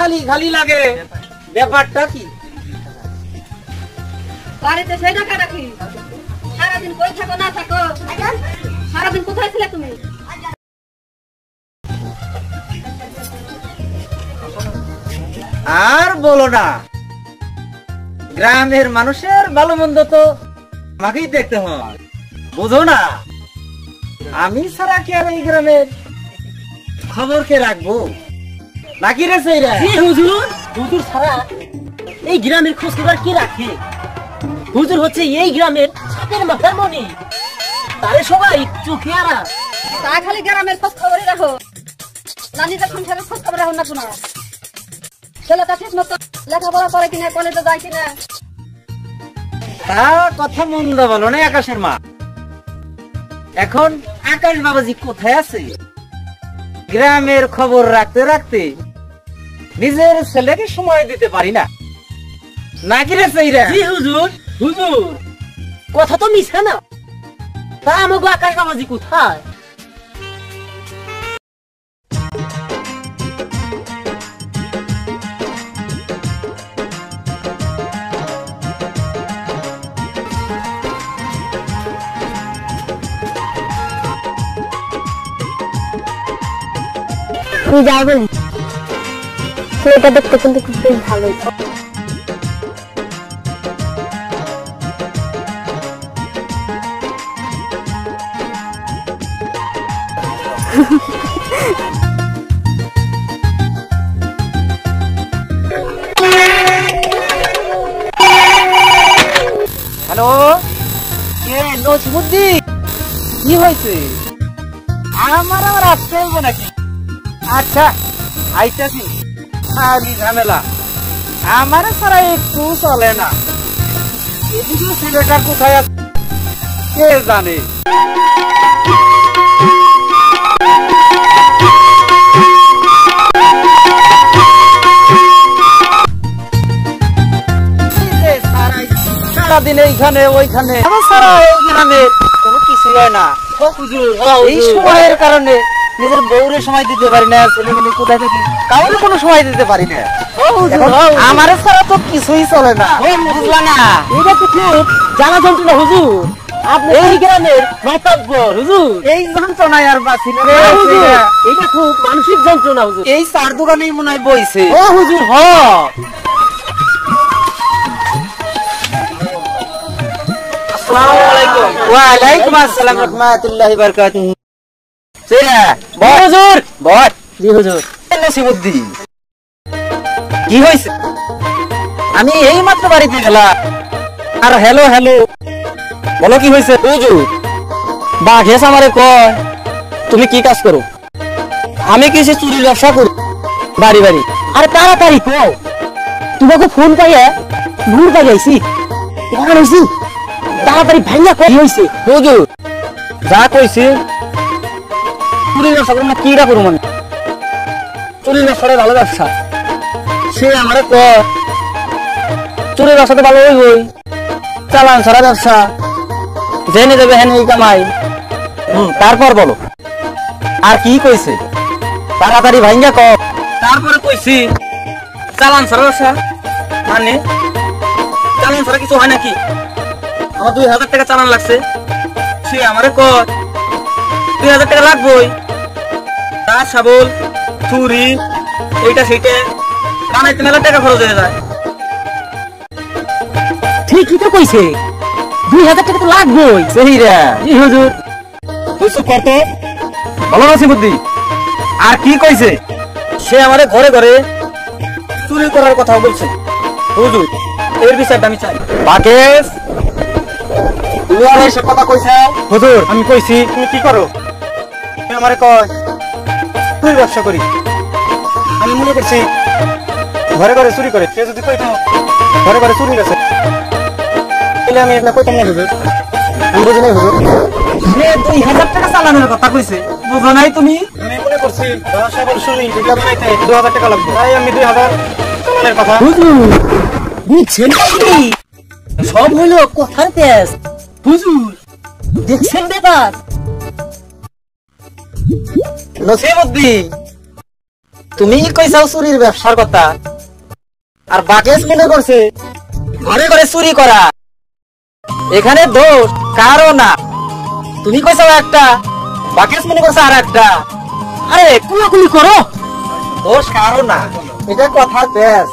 খালি খালি লাগে, ব্যাপারটা কি? বাড়িতে সেই টাকা রাখি, সারাদিন কই থাকো না থাকো, সারাদিন কোথায় ছিলে তুমি? আর বলো না, গ্রামের মানুষের ভালো মন্দ তো আমাকেই দেখতে হয়, বুঝো না? আমি ছাড়া কি আর এই গ্রামের খবর কে রাখবো নাকি রে? সেইরা হুজুর, হুজুর ছাড়া এই গ্রামের খোঁজ খবর কি রাখে? হুজুর হচ্ছে এই গ্রামের ছাদের মাথার মনি, তারে সবাই চোখে আড়া। তা খালি গ্রামের খোঁজ খবরই রাখো, নানিদের সংসারের খোঁজ খবর রাখো না শোনা? ছেলেটা ঠিক মতো লেখাপড়া করে কিনা, কলেজে যায় কিনা? তা কথা মন্দ বলো না আকাশের মা। এখন আকাশ বাবাজি কোথায় আছে? গ্রামের খবর রাখতে রাখতে নিজের ছেলেকে সময় দিতে পারি না নাকি রে? সেইরা জি হুজুর, হুজুর কথা তো মিশে না। তা আমাকে আকাশ বাবাজি কোথায়? তুই যাবেন, ছেলেটা দেখতে কিন্তু খুব বেশ ভালোই। হ্যালো, কে নজমুদ্দিন? কি হয়েছে? আমার আবার আসতে হবে নাকি? আচ্ছা আইতাছি। খালি ঝামেলা, আমার ছাড়া একটু চলে না। এদিকে ছেলেটা কোথায় আছে কে জানে? সারাদিন এইখানে ওইখানে, আমার ছাড়া এই গ্রামে কোনো কিছু হয় না। এই সময়ের কারণে নিজের বউরে সময় দিতে পারি না, ছেলেমেয়ে কোথায় থেকে কাউকে কোনো সময় দিতে পারি না। আমার ছাড়া তো কিছুই চলে না, বুঝলা না? এটা তো খুব জানা যন্ত্রণা হুজুর, আপনি এই গ্রামের মাতাব্বর হুজুর। এই যন্ত্রণায় আর বাঁচি না রে। এটা খুব মানসিক যন্ত্রণা হুজুর। এই চার দোকানেই মনে হয় বইছে। ও হুজুর, হ ওয়ালাইকুম আসসালাম রাহমাতুল্লাহি ওয়া বারাকাতুহু। সেরা বল হুজুর। বল। জি হুজুর। নসিবউদ্দিন, কি হয়েছে? আমি এই মাত্র বাড়িতে গেলাম আর হ্যালো হ্যালো বলো, কি হয়েছে? হুজুর বাঘেস আমারে কয় তুমি কি কাজ করো? আমি কিছু চুরির ব্যবসা করি বাড়ি বাড়ি। আরে তাড়াতাড়ি কও, তোমাকে ফোন পাইয়া ঘুর পাইয়াছি কেমন হয়েছি, তাড়াতাড়ি ভাইয়া কই হয়েছে? হুজুর যা কইছি চুরির ব্যবসা করবো না, কিরা করবো মানে? চুরির ব্যবসাটা ভালো ব্যবসা। সে আমারে কয় চুরির ব্যবসাতে ভালো হইবই, চালান ছাড়া ব্যবসা, জেনে দেবে হেন এই কামাই। তারপর বলো আর কি কইছে? তাড়াতাড়ি ভাইঙ্গা কও। তারপরে কইছি চালান ছাড়া ব্যবসা মানে চালান ছাড়া কিছু হয় নাকি? আমার 2000 টাকা চালান লাগছে, সে আমারে কয় 2000 টাকা লাগবেই, তার সাবল চুরি এইটা সেইটা বানাইতে মেলা টাকা খরচ হয়ে যায়। ঠিকই তো কইছে, 2000 টাকা তো লাগবেই। সেইরা জি হুজুর। কইছো কত? বলো নসিবউদ্দিন, আর কি কইছে? সে আমারে ঘরে ঘরে চুরি করার কথা বলছে। হুজুর এর বিচারটা আমি চাই। বাকেশ, তুমি আর এসব কথা কইছো? হুজুর আমি কইছি। তুমি কি করো? তুমি আমারে কয় তুই ব্যবসা করি, আমি মনে করছি ঘরে ঘরে চুরি করে। সে যদি কইতো ঘরে ঘরে চুরি গেছে তাহলে আমি এটা কইতাম না হুজুর। আমি বুঝি নাই হুজুর। সে 2000 টাকা চালানোর কথা কইছে, বুঝো নাই তুমি? আমি মনে করছি ব্যবসা বল শুনি এটা বানাইতে 2000 টাকা লাগবে, তাই আমি 2000 চালানোর কথা। হুজুর বুঝছেন কি? সব হলো কথার তেজ। হুজুর দেখছেন ব্যাপার? নসিবউদ্দিন, তুমি কইছাও চুরির ব্যবসার কথা, আর বাকেশ মনে করছে ঘরে ঘরে চুরি করা। এখানে দোষ কারো না, তুমি কইছাও একটা, বাকেশ মনে করছে আর একটা। আরে কুলাকুলি করো, দোষ কারো না, এটা কথা বেশ।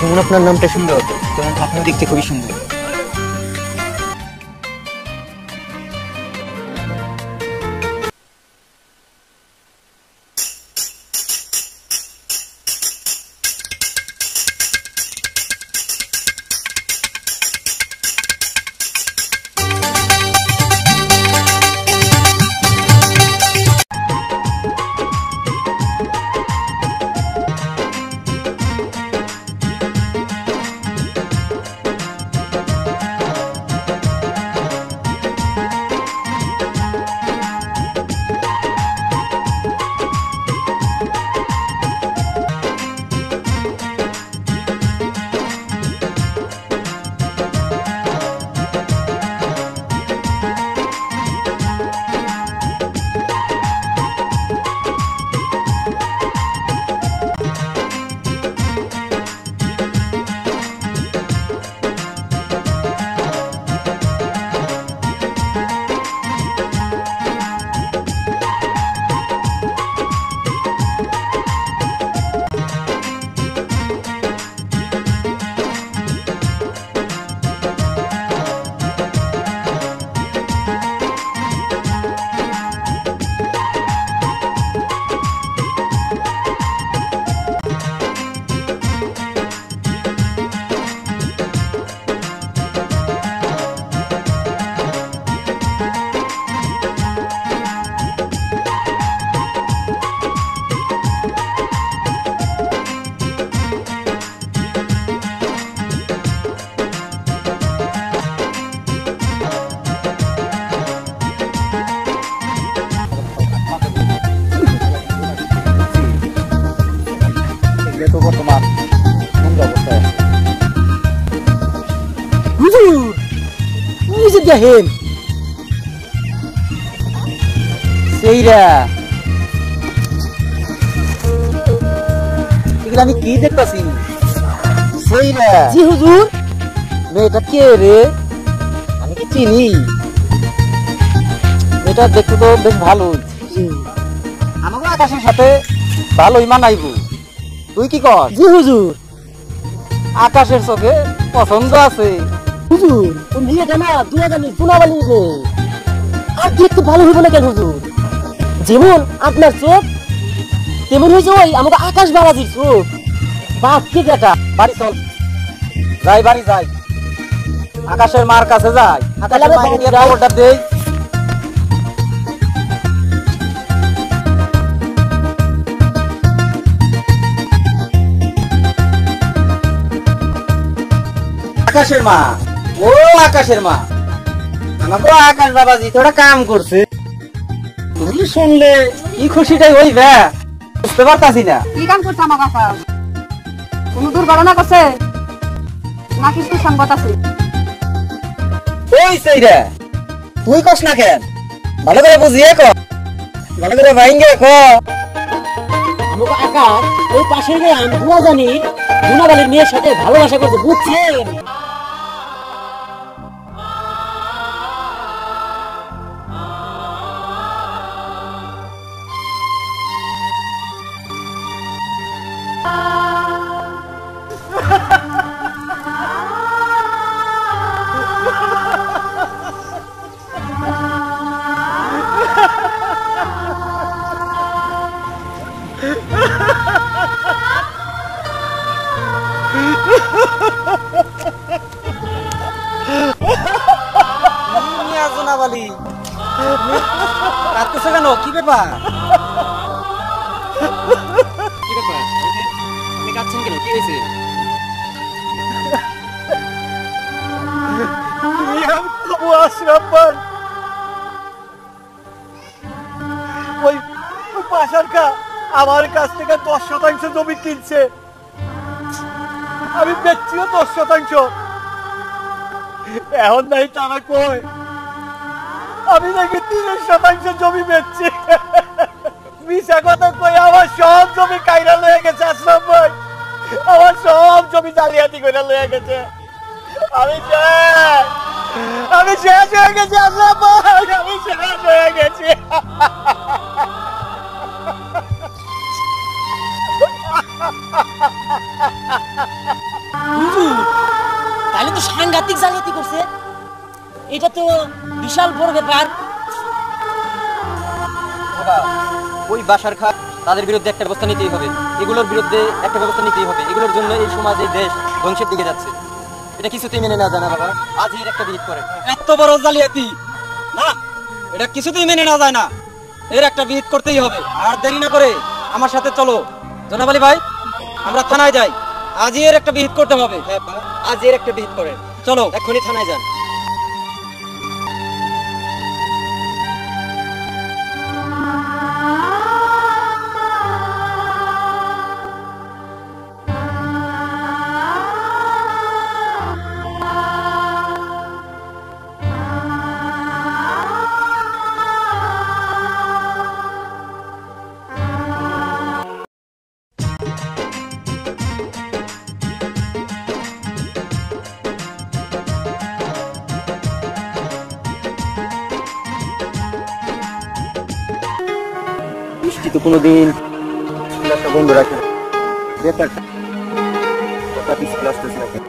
যেমন আপনার নামটা সুন্দর, তেমন আপনার দেখতে খুবই সুন্দর। বর্তমান অবস্থায় দেখেন সেইরা, আমি কি দেখতেছি? সেইরা জি হুজুর। মেয়েটা কে রে? আমি কি চিনি? মেয়েটা দেখতে তো বেশ ভালো, আমাকে আকাশের সাথে ভালোই মানাইবো। তুই কি কর? জি হুজুর, আকাশের চোখে পছন্দ আছে। হুজুর কোন বিয়েটা না দুয়াদানি গুণাবালি রে, আর দেখতে ভালো হইব না কেন হুজুর? যেমন আপনার চোখ তেমন হয়েছে ওই আমাকে আকাশ বাবাজির চোখ। বাপ ঠিক এটা, বাড়ি চল, যাই বাড়ি যাই, আকাশের মার কাছে যাই, আকাশের মাকে নিয়ে খবরটা দেই। আকাশের মা, ও আকাশের মা, আমাকে আকাশ বাবাজি তোরা কাম করছে, তুমি শুনলে কি খুশিটাই হইবে বুঝতে পারতাছি না। কি কাম করছে আমার কাকা? কোন দুর্ঘটনা করছে না কিছু সংবাদ আছে? ওই সেইরা তুই কস না কেন? ভালো করে বুঝিয়ে কর, ভালো করে ভাইঙ্গে কর। আমাকে আকাশ ওই পাশের গ্রাম দুয়াজানি গুণাবালির মেয়ের সাথে ভালোবাসা করতে বুঝছেন? গুণাবালি কাঁদতেছে কেন? কি ব্যাপার? কি ব্যাপার? আপনি কাঁদছেন কেন? কি হয়েছে? ওই পাশার কা আমার কাছ থেকে 10% জমি কিনছে, আমি বেচছিও 10%। এখন নাই তারা কই আমি নাকি 30% জমি বেচছি। মিশা কথা কই আমার সব জমি কাইরা লয়ে গেছে আশরাফ ভাই, আমার সব জমি জালিয়াতি করে লয়ে গেছে। আমি শেষ হয়ে গেছি আশরাফ ভাই, আমি শেষ হয়ে গেছি। তাহলে তো সাংঘাতিক জালিয়াতি করছে, এটা তো বিশাল বড় ব্যাপার। ওই বাসার খা তাদের বিরুদ্ধে একটা ব্যবস্থা নিতেই হবে, এগুলোর বিরুদ্ধে একটা ব্যবস্থা নিতেই হবে। এগুলোর জন্য এই সমাজ এই দেশ ধ্বংসের দিকে যাচ্ছে, এটা কিছুতেই মেনে না জানা বাবা। আজ এর একটা বিহিত করে। এত বড় জালিয়াতি না, এটা কিছুতেই মেনে নেওয়া যায় না, এর একটা বিহিত করতেই হবে। আর দেরি না করে আমার সাথে চলো জনাব আলী ভাই, আমরা থানায় যাই, আজই এর একটা বিহিত করতে হবে। হ্যাঁ আজ এর একটা বিহিত করেন, চলো এখনই থানায় যান। বৃষ্টি তো কোনোদিন ক্লাসটা বন্ধ রাখে না, ব্যাপারটা স্কুল আসতেছে না কেন?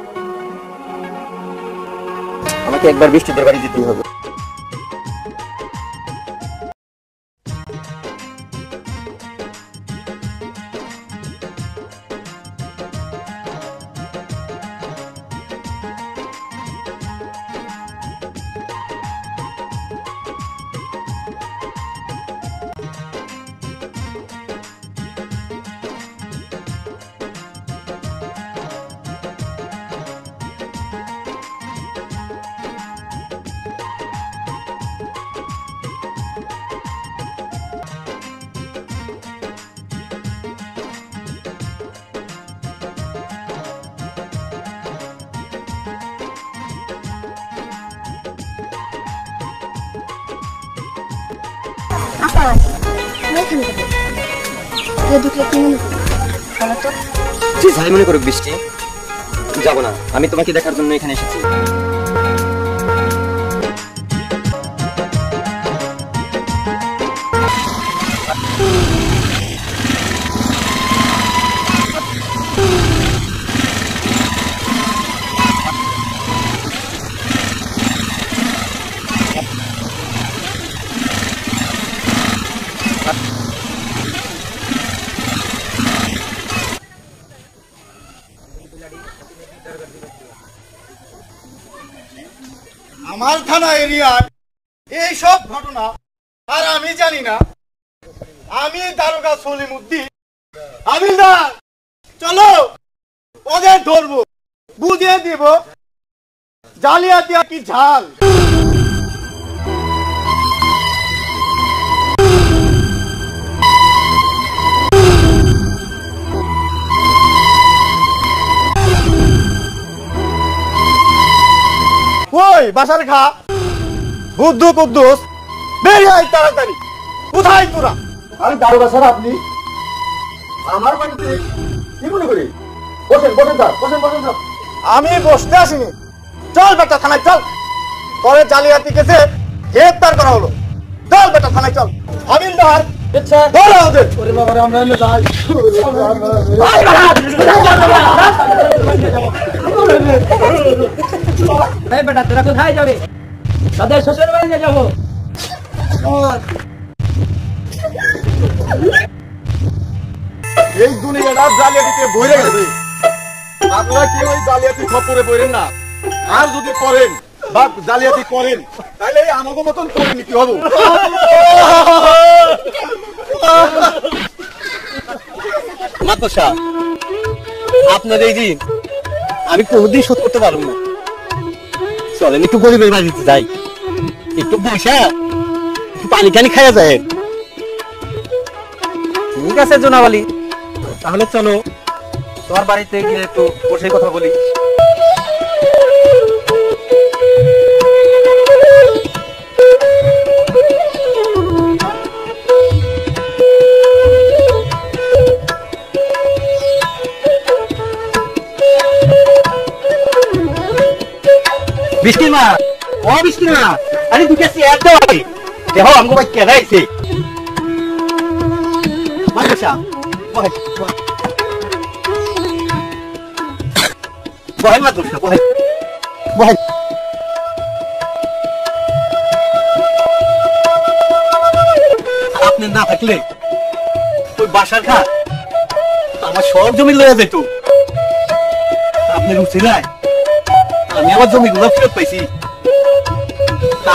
আমাকে একবার বৃষ্টিদের বাড়ি যেতেই হবে। আপা এখানে ঢুকলে কি মনে বলো তো? যে যাই মনে করুক বৃষ্টি, যাবো না। আমি তোমাকে দেখার জন্য এখানে এসেছি। আমার থানা এরিয়ার এই সব ঘটনা আর আমি জানি না। আমি দারোগা সলিমউদ্দিন। হাবিলদার চলো, ওদের ধরবো, বুঝিয়ে দিব জালিয়াতি কি ঝাল। ওই বাসার খা বুদ্ধু কুদ্দুস, বেরিয়ে আয় তাড়াতাড়ি। কোথায় তোরা? আমি দারোগা স্যার, আপনি আমার বাড়িতে কি মনে করি? বসেন বসেন স্যার, বসেন বসেন স্যার। আমি বসতে আসিনি, চল বেটা থানায় চল। পরে জালিয়াতি কেসে গ্রেফতার করা হলো, চল বেটা থানায় চল। হাবিলদার ধরো ওদের। ওরে বাবা আমরা এনে যাই। বেটা তোরা কোথায় যাবে? তাদের শ্বশুর বাড়িতে যাবো। এই দুনিয়াটা জালিয়াতিতে ভরে গেছে। আপনারা কেউ ওই জালিয়াতি খপ্পরে পড়েন না। আর যদি পড়েন বা জালিয়াতি করেন তাহলে আমাকে মতন পরিণতি হবো। মাতসা আপনার এই দিন আমি কোনোদিন শোধ করতে পারবো না। চলেন একটু গরিবের বাড়িতে যাই, একটু বসা পানি টানি খাইয়া যায়। ঠিক আছে জনাব আলী, তাহলে চলো তোমার বাড়িতে গিয়ে একটু বসে কথা বলি। বৃষ্টির মা, ও বৃষ্টির মা, আরে দুটো চেয়ার দাও আগে, দেখো আমাকে ভাই কেন আইছে। বসা বহেন মা, দোষটা বহেন বহেন। আপনি না থাকলে ওই বাসার ঘাট আমার সব জমি লয়ে যেত। আপনি রুচিলায় আমি আমার জমিগুলো ফেরত পাইছি।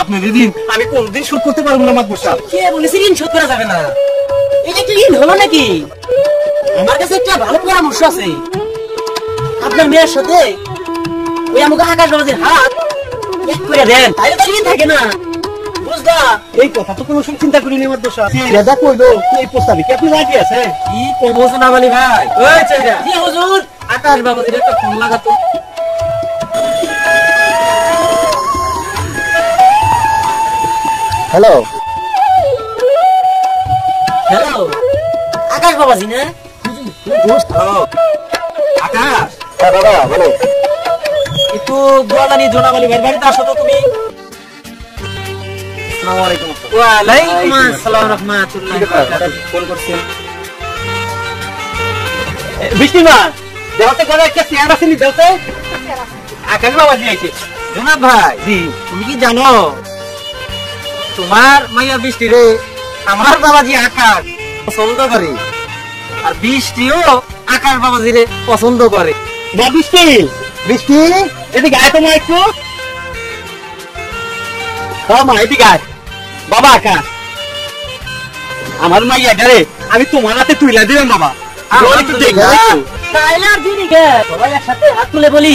আপনি দিদিন আমি কোনদিন শোধ করতে পারবো না মাতবর সাহেব। কে বলেছে ঋণ শোধ করা যাবে না? এটা কি ঋণ হলো নাকি? আমার কাছে একটা ভালো পরামর্শ আছে। আপনার মেয়ের সাথে ওই আমাকে আকাশ বাবাজির হাত এক করে দেন, তাইলে তো ঋণ থাকে না, বুঝলা? এই কথা তো কোনো সময় চিন্তা করিনি মাতবর সাহেব। রেজা কইলো এই প্রস্তাবে কি আপনি রাজি আছেন? কি করবো জনাব আলী ভাই? ওই ছেলেটা জি হুজুর, আকাশ বাবাজির একটা ফোন লাগাতো। হ্যালো, হ্যালো, আকাশ বাবাজি না? আকাশ, হ্যাঁ দাদা বলো। একটু দোয়ালানি জনাব আলী ভাইয়ের বাড়িতে আসো তো তুমি। আসসালামু আলাইকুম। ওয়ালাইকুম আসসালাম রাহমাতুল্লাহি ওয়া বারাকাতুহু। ফোন করছেন? বৃষ্টি মা, দেহতে করে একটা চেয়ার আছে নি দেহতে? আকাশ বাবাজি আইছে। জনাব ভাই, জি, তুমি কি জানো তোমার মাইয়া বৃষ্টি রে আমার বাবাজি আকাশ পছন্দ করে, আর বৃষ্টিও আকাশ বাবাজি রে পছন্দ করে। বা বৃষ্টি, বৃষ্টি এদিকে আয় তো মা একটু। হ্যাঁ মা এদিকে আয়। বাবা আকাশ, আমার মাইয়া রে আমি তোমার হাতে তুইলা দিলাম বাবা। একটু দেখবে একটু। তাইলে আর দিদি গে সবাই একসাথে হাত তুলে বলি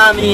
আমি